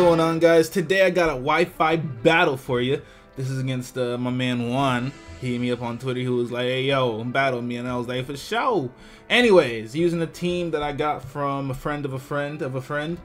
going on, guys? Today I got a Wi-Fi battle for you. This is against my man Juan. He hit me up on Twitter. He was like, "Hey, yo, battle me," and I was like, "For sure." Anyways, using a team that I got from a friend of a friend of a friend,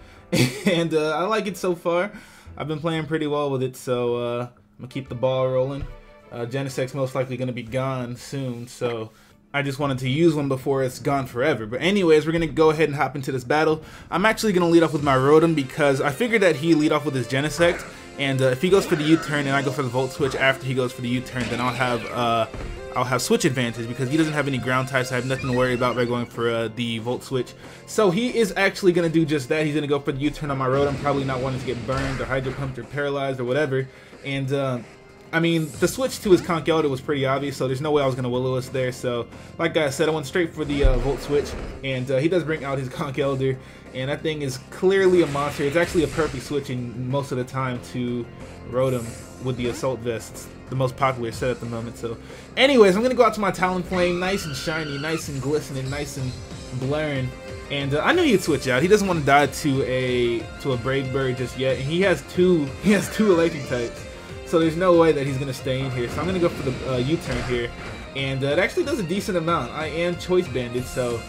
and I like it so far. I've been playing pretty well with it, so I'm gonna keep the ball rolling. Genesec's most likely gonna be gone soon, so I just wanted to use one before it's gone forever. But anyways, we're going to go ahead and hop into this battle. I'm actually going to lead off with my Rotom because I figured that he lead off with his Genesect. And if he goes for the U-turn and I go for the Volt Switch after he goes for the U-turn, then I'll have switch advantage because he doesn't have any ground types. So I have nothing to worry about by going for the Volt Switch. So he is actually going to do just that. He's going to go for the U-turn on my Rotom, probably not wanting to get burned or Hydro Pumped or paralyzed or whatever. And I mean, the switch to his Conch Elder was pretty obvious, so there's no way I was going to Will-O-Wisp there. So, like I said, I went straight for the Volt Switch, and he does bring out his Conch Elder, and that thing is clearly a monster. It's actually a perfect switching most of the time to Rotom with the Assault Vest. It's the most popular set at the moment. So, anyways, I'm going to go out to my Talonflame, nice and shiny, nice and glistening, nice and blaring. And I knew he'd switch out. He doesn't want to die to a Brave Bird just yet, and he has two electric types. So there's no way that he's going to stay in here. So I'm going to go for the U-turn here. And it actually does a decent amount. I am choice banded, so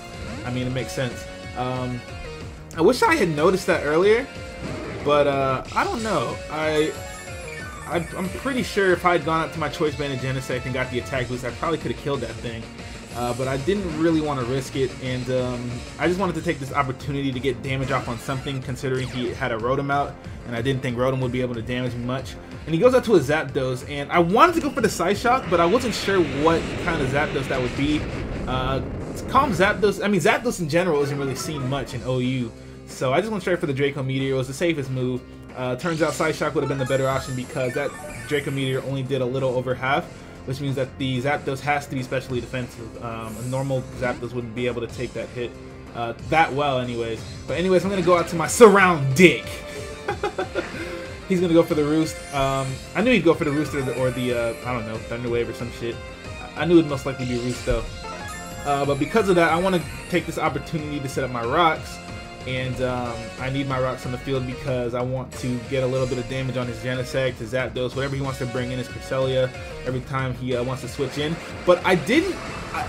I mean, it makes sense. I wish I had noticed that earlier, but I don't know. I'm pretty sure if I had gone out to my choice banded Genesect and got the attack boost, I probably could have killed that thing. But I didn't really want to risk it, and I just wanted to take this opportunity to get damage off on something, considering he had a Rotom out, and I didn't think Rotom would be able to damage me much. And he goes out to a Zapdos, and I wanted to go for the Psyshock, but I wasn't sure what kind of Zapdos that would be. Calm Zapdos, I mean Zapdos in general isn't really seen much in OU, so I just went straight for the Draco Meteor. It was the safest move. Turns out Psyshock would have been the better option because that Draco Meteor only did a little over half, which means that the Zapdos has to be specially defensive. A normal Zapdos wouldn't be able to take that hit that well anyways. But anyways, I'm going to go out to my Surround Dick. He's going to go for the Roost. I knew he'd go for the Roost or the I don't know, Thunder Wave or some shit. I knew it'd most likely be Roost though. But because of that, I want to take this opportunity to set up my rocks. And I need my rocks on the field because I want to get a little bit of damage on his Genesect, his Zapdos, whatever he wants to bring in his Cresselia every time he wants to switch in. But I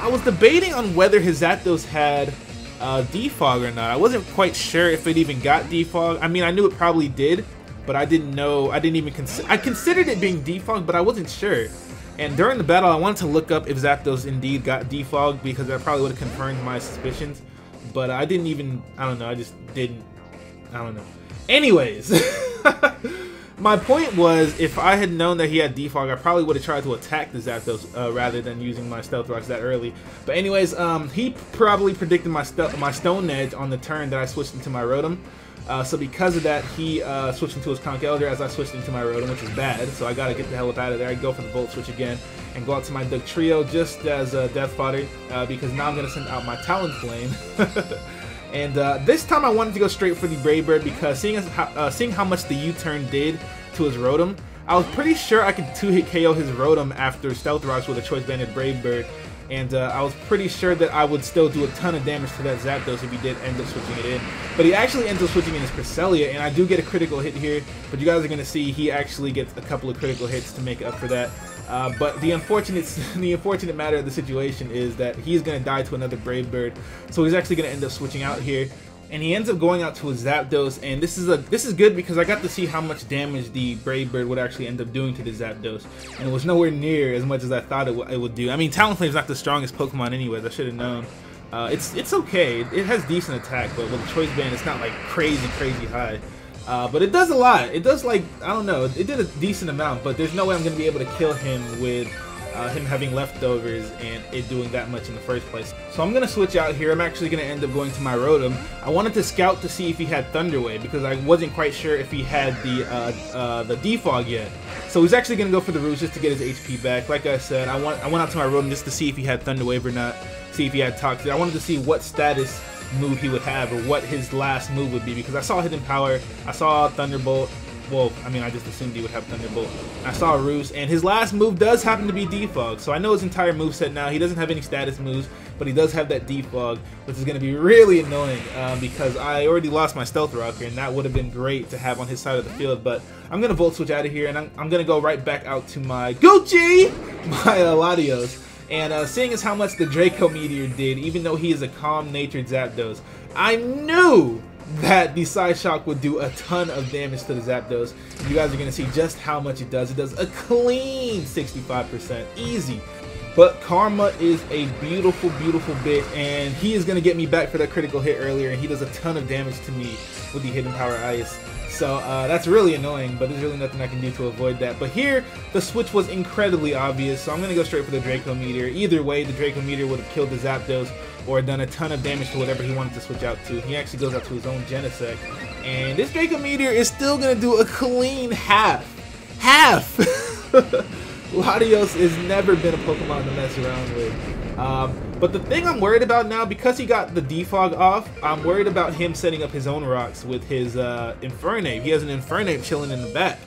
was debating on whether his Zapdos had Defog or not. I wasn't quite sure if it even got Defog. I mean, I knew it probably did, but I didn't know. I considered it being Defog, but I wasn't sure. And during the battle, I wanted to look up if Zapdos indeed got Defog because that probably would have confirmed my suspicions. But I didn't even, I don't know, I just didn't, I don't know. Anyways, my point was, if I had known that he had Defog, I probably would have tried to attack the Zapdos rather than using my Stealth Rocks that early. But anyways, he probably predicted my Stone Edge on the turn that I switched into my Rotom. So because of that, he switched into his Conch Elder as I switched into my Rotom, which is bad. So I gotta get the hell up out of there. I go for the Volt Switch again and go out to my Dugtrio just as Death Fodder because now I'm gonna send out my Talonflame. And this time I wanted to go straight for the Brave Bird because seeing how much the U-turn did to his Rotom, I was pretty sure I could 2-hit KO his Rotom after Stealth Rocks with a choice banded Brave Bird. And I was pretty sure that I would still do a ton of damage to that Zapdos if he did end up switching it in. But he actually ends up switching in his Cresselia, and I do get a critical hit here. But you guys are going to see he actually gets a couple of critical hits to make up for that. But the unfortunate matter of the situation is that he's going to die to another Brave Bird. So he's actually going to end up switching out here. And he ends up going out to a Zapdos, and this is good because I got to see how much damage the Brave Bird would actually end up doing to the Zapdos, and it was nowhere near as much as I thought it would do. I mean, Talonflame's not the strongest Pokemon anyways. I should have known. It's okay. It has decent attack, but with the Choice Band, it's not like crazy high. But it does a lot. It does, like, I don't know. It did a decent amount, but there's no way I'm gonna be able to kill him with him having leftovers and it doing that much in the first place. So I'm going to switch out here. I'm actually going to end up going to my Rotom. I wanted to scout to see if he had Thunder Wave because I wasn't quite sure if he had the Defog yet. So he's actually going to go for the Roost just to get his HP back. Like I said, I went out to my Rotom just to see if he had Thunder Wave or not, see if he had Toxic. I wanted to see what status move he would have or what his last move would be because I saw Hidden Power, I saw Thunderbolt, well, I mean, I just assumed he would have Thunderbolt. I saw Roost, and his last move does happen to be Defog, so I know his entire moveset now. He doesn't have any status moves, but he does have that Defog, which is going to be really annoying because I already lost my Stealth Rocker, and that would have been great to have on his side of the field. But I'm going to Volt Switch out of here, and I'm going to go right back out to my Gucci, my Latios. And seeing as how much the Draco Meteor did, even though he is a calm-natured Zapdos, I knew that the Psyshock would do a ton of damage to the Zapdos. You guys are going to see just how much it does. It does a clean 65%. Easy. But Karma is a beautiful, beautiful bit, and he is going to get me back for that critical hit earlier, and he does a ton of damage to me with the Hidden Power Ice. So that's really annoying, but there's really nothing I can do to avoid that. But here, the switch was incredibly obvious, so I'm going to go straight for the Draco Meteor. Either way, the Draco Meteor would have killed the Zapdos or done a ton of damage to whatever he wanted to switch out to. He actually goes out to his own Genesect, and this Draco Meteor is still going to do a clean half. Latios has never been a Pokemon to mess around with. But the thing I'm worried about now, because he got the Defog off, I'm worried about him setting up his own rocks with his Infernape. He has an Infernape chilling in the back.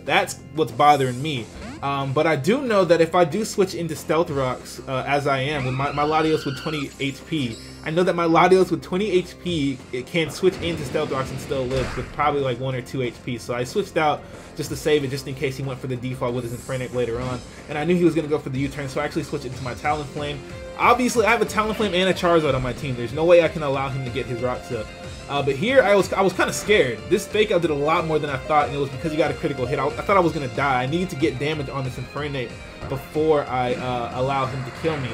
That's what's bothering me. But I do know that if I do switch into Stealth Rocks, as I am, with my Latios with 20 HP, I know that my Latios with 20 HP, it can switch into Stealth Rocks and still live with probably like 1 or 2 HP. So I switched out just to save it, just in case he went for the Defog with his Infernape later on. And I knew he was going to go for the U-turn, so I actually switched into my Talonflame. Obviously, I have a Talonflame and a Charizard on my team. There's no way I can allow him to get his rocks up. But here, I was kind of scared. This fake out did a lot more than I thought, and it was because he got a critical hit. I thought I was going to die. I needed to get damage on this Infernape before I allow him to kill me.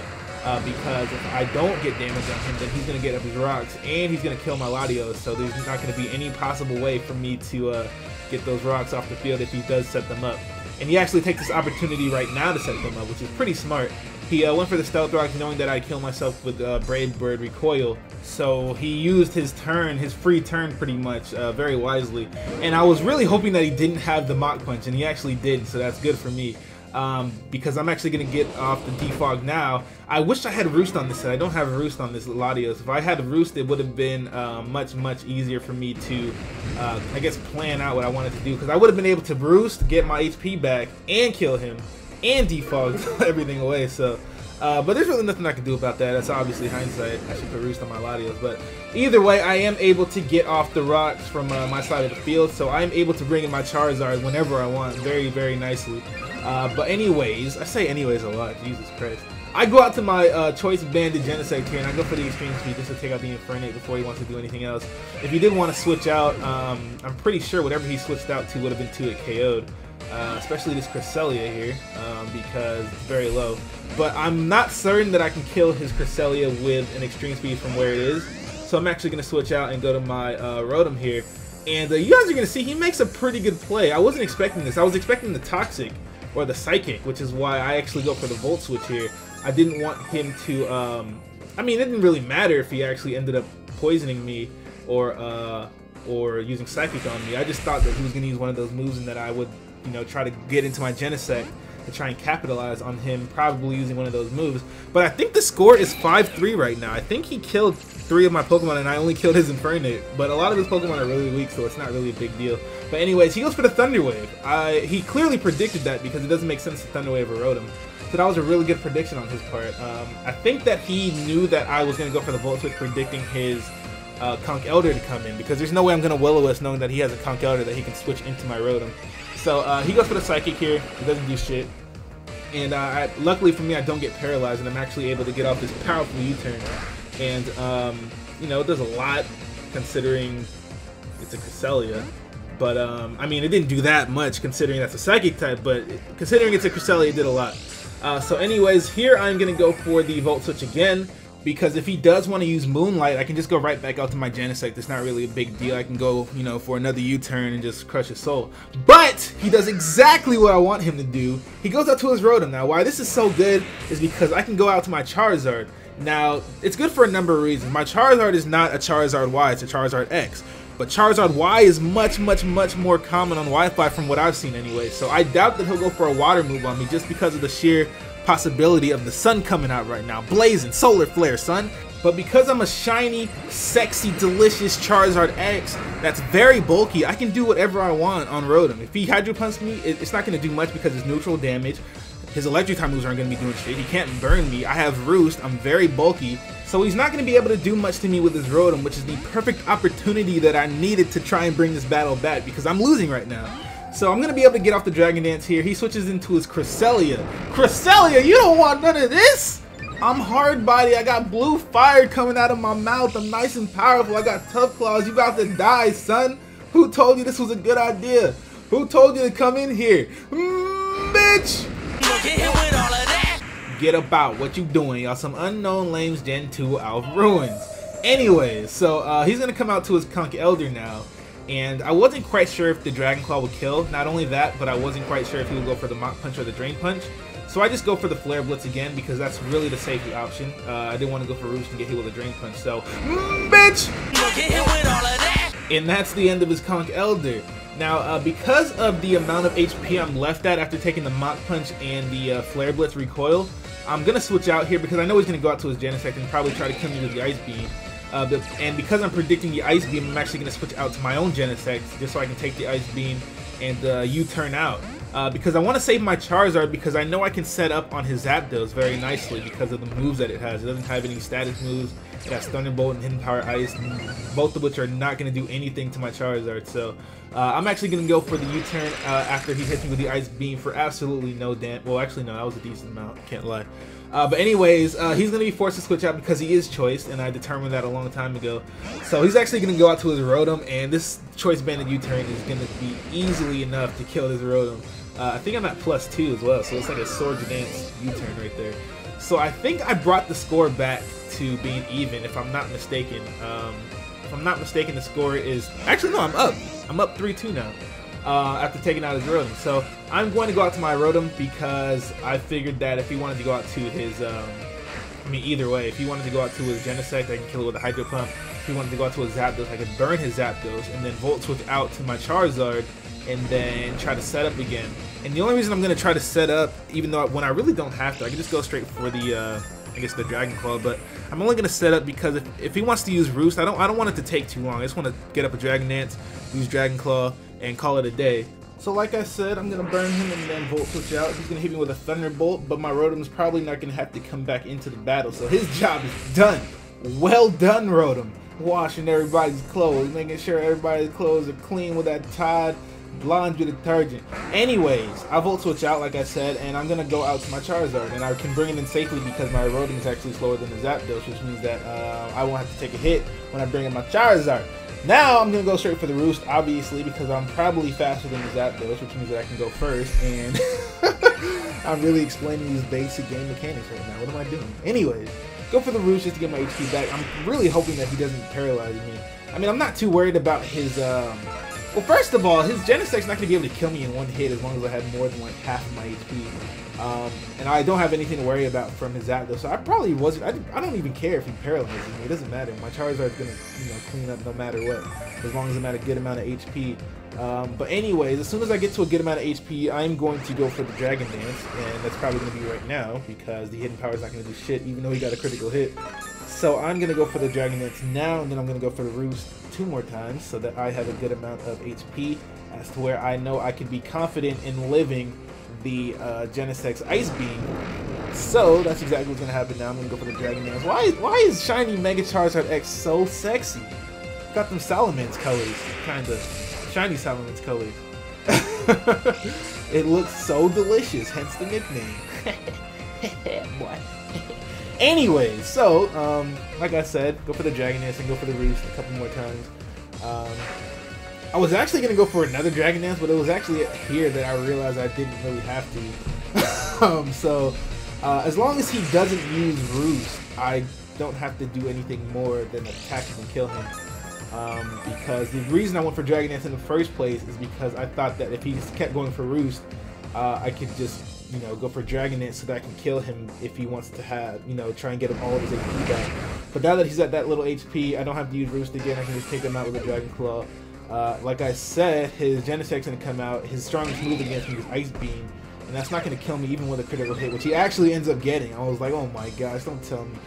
Because if I don't get damage on him, then he's going to get up his rocks, and he's going to kill my Latios. So there's not going to be any possible way for me to get those rocks off the field if he does set them up. And he actually takes this opportunity right now to set them up, which is pretty smart. He went for the Stealth Rocks knowing that I'd kill myself with Brave Bird Recoil. So he used his turn, his free turn pretty much, very wisely. And I was really hoping that he didn't have the Mach Punch, and he actually did, so that's good for me. Because I'm actually going to get off the Defog now. I wish I had Roost on this set. I don't have Roost on this Latios. If I had Roost, it would have been much easier for me to, I guess, plan out what I wanted to do. Because I would have been able to Roost, get my HP back, and kill him, and Defog everything away. So, but there's really nothing I can do about that. That's obviously hindsight. I should put Roost on my Latios. But either way, I am able to get off the rocks from my side of the field. So I'm able to bring in my Charizard whenever I want very nicely. But anyways, I say anyways a lot, Jesus Christ. I go out to my Choice Banded Genesect here, and I go for the Extreme Speed just to take out the Infernape before he wants to do anything else. If he did want to switch out, I'm pretty sure whatever he switched out to would have been 2-hit KO'd. Especially this Cresselia here, because it's very low. But I'm not certain that I can kill his Cresselia with an Extreme Speed from where it is. So I'm actually going to switch out and go to my Rotom here. And you guys are going to see he makes a pretty good play. I wasn't expecting this. I was expecting the Toxic or the Psychic, which is why I actually go for the Volt Switch here. I didn't want him to, I mean, it didn't really matter if he actually ended up poisoning me or using Psychic on me. I just thought that he was going to use one of those moves and that I would, you know, try to get into my Genesect to try and capitalize on him probably using one of those moves. But I think the score is 5-3 right now. I think he killed 3 of my Pokemon and I only killed his Infernape. But a lot of his Pokemon are really weak, so it's not really a big deal. But anyways, he goes for the Thunder Wave. He clearly predicted that because it doesn't make sense to Thunder Wave a Rotom. So that was a really good prediction on his part. I think that he knew that I was going to go for the Volt Switch, predicting his Conch Elder to come in, because there's no way I'm going to Will-O-Wisp knowing that he has a Conch Elder that he can switch into my Rotom. So he goes for the Psychic here. It doesn't do shit. And luckily for me, I don't get paralyzed, and I'm actually able to get off this powerful U-turn. And, you know, it does a lot considering it's a Cresselia. But, I mean, it didn't do that much considering that's a Psychic type, but considering it's a Cresselia, it did a lot. So anyways, here I'm going to go for the Volt Switch again, because if he does want to use Moonlight, I can just go right back out to my Genesect. It's not really a big deal. I can go, you know, for another U-turn and just crush his soul. But he does exactly what I want him to do. He goes out to his Rotom. Now, why this is so good is because I can go out to my Charizard. Now, it's good for a number of reasons. My Charizard is not a Charizard Y, it's a Charizard X. But Charizard Y is much more common on Wi-Fi from what I've seen anyway. So I doubt that he'll go for a water move on me just because of the sheer possibility of the sun coming out right now. Blazing, solar flare, son. But because I'm a shiny, sexy, delicious Charizard X that's very bulky, I can do whatever I want on Rotom. If he Hydro Punch me, it's not going to do much because it's neutral damage. His electric type moves aren't going to be doing shit. He can't burn me. I have Roost. I'm very bulky. So he's not going to be able to do much to me with his Rotom, which is the perfect opportunity that I needed to try and bring this battle back because I'm losing right now. So I'm going to be able to get off the Dragon Dance here. He switches into his Cresselia. Cresselia, you don't want none of this? I'm hard body. I got blue fire coming out of my mouth. I'm nice and powerful. I got tough claws. You about to die, son. Who told you this was a good idea? Who told you to come in here? Bitch! Get about what you doing, y'all. Some unknown lames Gen 2 Alph Ruins. Anyways, so he's gonna come out to his Conch Elder now. And I wasn't quite sure if the Dragon Claw would kill. Not only that, but I wasn't quite sure if he would go for the Mach Punch or the Drain Punch. So I just go for the Flare Blitz again because that's really the safety option. I didn't want to go for Roost and get hit with a Drain Punch. So, bitch! And that's the end of his Conch Elder. Now, because of the amount of HP I'm left at after taking the Mach Punch and the Flare Blitz recoil, I'm going to switch out here because I know he's going to go out to his Genesect and probably try to kill me with the Ice Beam. And because I'm predicting the Ice Beam, I'm actually going to switch out to my own Genesect just so I can take the Ice Beam and U-turn out. Because I want to save my Charizard because I know I can set up on his Zapdos very nicely because of the moves that it has. It doesn't have any status moves. It has Thunderbolt and Hidden Power Ice, both of which are not going to do anything to my Charizard. So I'm actually going to go for the U-turn after he hits me with the Ice Beam for absolutely no damage. Well, actually, no, that was a decent amount. Can't lie. But anyways, he's going to be forced to switch out because he is choiced, and I determined that a long time ago. So he's actually going to go out to his Rotom, and this Choice Banded U-turn is going to be easily enough to kill this Rotom. I think I'm at +2 as well, so it's like a Swords Dance U-turn right there. So I think I brought the score back to being even, if I'm not mistaken. If I'm not mistaken, the score is... Actually, no, I'm up. I'm up 3-2 now. After taking out his Rotom. So I'm going to go out to my Rotom because I figured that if he wanted to go out to his, I mean either way, if he wanted to go out to his Genesect, I can kill it with a Hydro Pump. If he wanted to go out to his Zapdos, I could burn his Zapdos and then Volt Switch out to my Charizard and then try to set up again. And the only reason I'm going to try to set up, even though when I really don't have to, I can just go straight for the, I guess the Dragon Claw, but I'm only going to set up because if he wants to use Roost, I don't want it to take too long. I just want to get up a Dragon Dance, use Dragon Claw, and call it a day. So like I said, I'm going to burn him and then Volt Switch out. He's going to hit me with a Thunderbolt, but my Rotom's probably not going to have to come back into the battle. So his job is done. Well done, Rotom. Washing everybody's clothes, making sure everybody's clothes are clean with that Tide laundry detergent. Anyways, I Volt Switch out like I said, and I'm going to go out to my Charizard, and I can bring it in safely because my Rotom is actually slower than the Zapdos, which means that I won't have to take a hit when I bring in my Charizard. Now I'm going to go straight for the Roost, obviously, because I'm probably faster than the Zapdos, which means that I can go first, and I'm really explaining these basic game mechanics right now. What am I doing? Anyways, go for the Roost just to get my HP back. I'm really hoping that he doesn't paralyze me. I mean, I'm not too worried about his, well, first of all, his Genesect's not going to be able to kill me in one hit as long as I have more than like half of my HP. And I don't have anything to worry about from his Zapdos, so I probably wasn't. I don't even care if he paralyzes me. It doesn't matter. My Charizard's gonna, clean up no matter what, as long as I'm at a good amount of HP. But anyways, as soon as I get to a good amount of HP, I'm going to go for the Dragon Dance, and that's probably gonna be right now because the Hidden Power is not gonna do shit, even though he got a critical hit. So I'm gonna go for the Dragon Dance now, and then I'm gonna go for the Roost 2 more times so that I have a good amount of HP, as to where I know I can be confident in living the Genesect's Ice Beam. So that's exactly what's gonna happen now. I'm gonna go for the Dragon Dance. Why is shiny Mega Charizard X so sexy? Got them Salamence colors, kinda shiny Salamence colors. It looks so delicious, hence the nickname. Boy. Anyways, so like I said, go for the Dragon Dance and go for the Roost a couple more times. I was actually going to go for another Dragon Dance, but it was actually here that I realized I didn't really have to. So, as long as he doesn't use Roost, I don't have to do anything more than attack him and kill him. Because the reason I went for Dragon Dance in the first place is because I thought that if he just kept going for Roost, I could just, go for Dragon Dance so that I can kill him if he wants to have, try and get him all of his HP back. But now that he's at that little HP, I don't have to use Roost again. I can just take him out with a Dragon Claw. Like I said, his Genesect's going to come out. His strongest move against me is Ice Beam, and that's not going to kill me even with a critical hit, which he actually ends up getting. I was like, oh my gosh, don't tell me.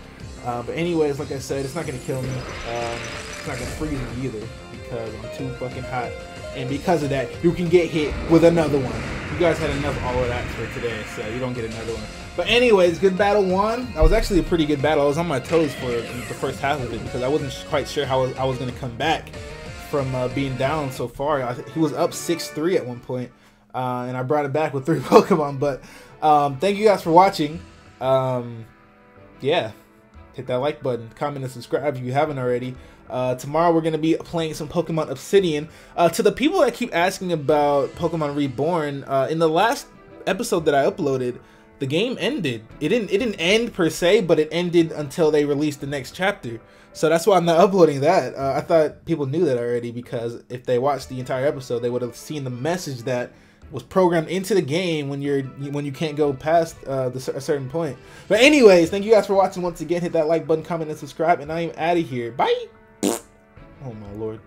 But anyways, like I said, it's not gonna kill me. It's not gonna freeze me either because I'm too fucking hot. And because of that, you can get hit with another one. You guys had enough all of that for today, so you don't get another one. But anyways, good battle, Juan. That was actually a pretty good battle. I was on my toes for the first half of it because I wasn't quite sure how I was gonna come back from being down so far. He was up 6-3 at one point, and I brought it back with 3 Pokemon. But thank you guys for watching. Yeah, hit that like button, comment, and subscribe if you haven't already. Tomorrow we're going to be playing some Pokemon Obsidian. To the people that keep asking about Pokemon Reborn, in the last episode that I uploaded, the game ended. It didn't end per se, but it ended until they released the next chapter. So that's why I'm not uploading that. I thought people knew that already, because if they watched the entire episode, they would have seen the message that was programmed into the game when you can't go past a certain point. But anyways, thank you guys for watching once again. Hit that like button, comment, and subscribe, and I am out of here. Bye. Oh my lord.